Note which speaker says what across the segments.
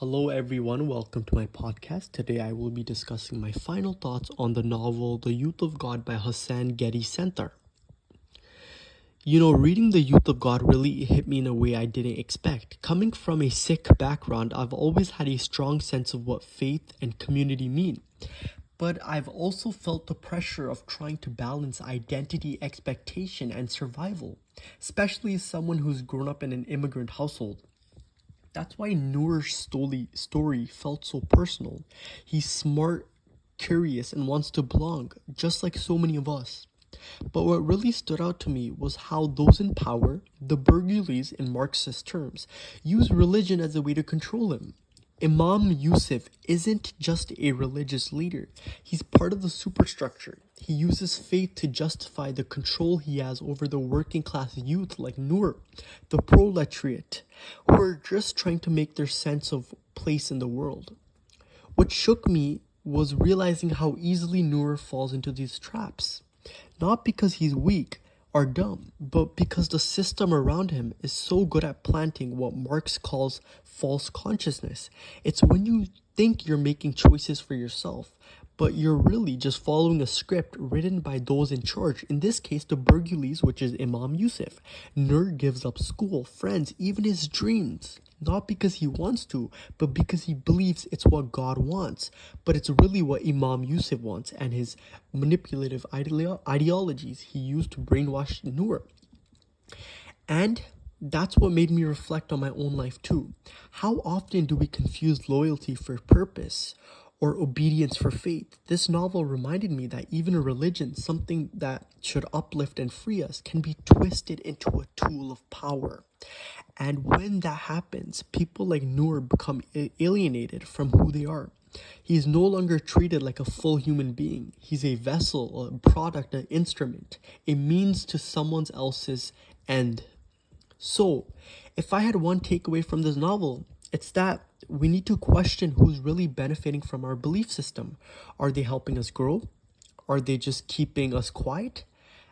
Speaker 1: Hello, everyone. Welcome to my podcast. Today, I will be discussing my final thoughts on the novel The Youth of God by Hassan Getty Center. Reading The Youth of God really hit me in a way I didn't expect. Coming from a Sikh background, I've always had a strong sense of what faith and community mean. But I've also felt the pressure of trying to balance identity, expectation, and survival, especially as someone who's grown up in an immigrant household. That's why Noor's story felt so personal. He's smart, curious, and wants to belong, just like so many of us. But what really stood out to me was how those in power, the Burgulis in Marxist terms, use religion as a way to control him. Imam Yusuf isn't just a religious leader, he's part of the superstructure. He uses faith to justify the control he has over the working class youth like Noor, the proletariat, who are just trying to make their sense of place in the world. What shook me was realizing how easily Noor falls into these traps. Not because he's weak or dumb, but because the system around him is so good at planting what Marx calls false consciousness. It's when you think you're making choices for yourself, but you're really just following a script written by those in charge. In this case, the Burgulis, which is Imam Yusuf. Nur gives up school, friends, even his dreams. Not because he wants to, but because he believes it's what God wants. But it's really what Imam Yusuf wants and his manipulative ideologies he used to brainwash Nur. And that's what made me reflect on my own life too. How often do we confuse loyalty for purpose or obedience for faith? This novel reminded me that even a religion, something that should uplift and free us, can be twisted into a tool of power. And when that happens, people like Noor become alienated from who they are. He is no longer treated like a full human being. He's a vessel, a product, an instrument, a means to someone else's end. So, if I had one takeaway from this novel, it's that we need to question who's really benefiting from our belief system. Are they helping us grow? Are they just keeping us quiet?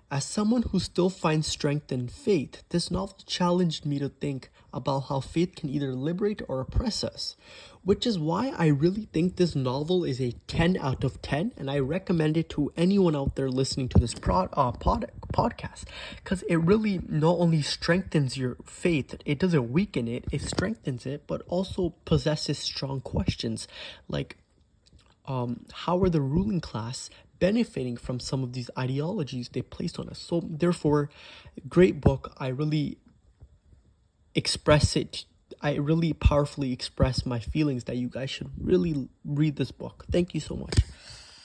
Speaker 1: As someone who still finds strength in faith, this novel challenged me to think about how faith can either liberate or oppress us, which is why I really think this novel is a 10 out of 10, and I recommend it to anyone out there listening to this podcast, because it really not only strengthens your faith, it doesn't weaken it, it strengthens it, but also possesses strong questions like how are the ruling class benefiting from some of these ideologies they placed on us. So therefore, great book. I really powerfully express my feelings that you guys should really read this book. Thank you so much.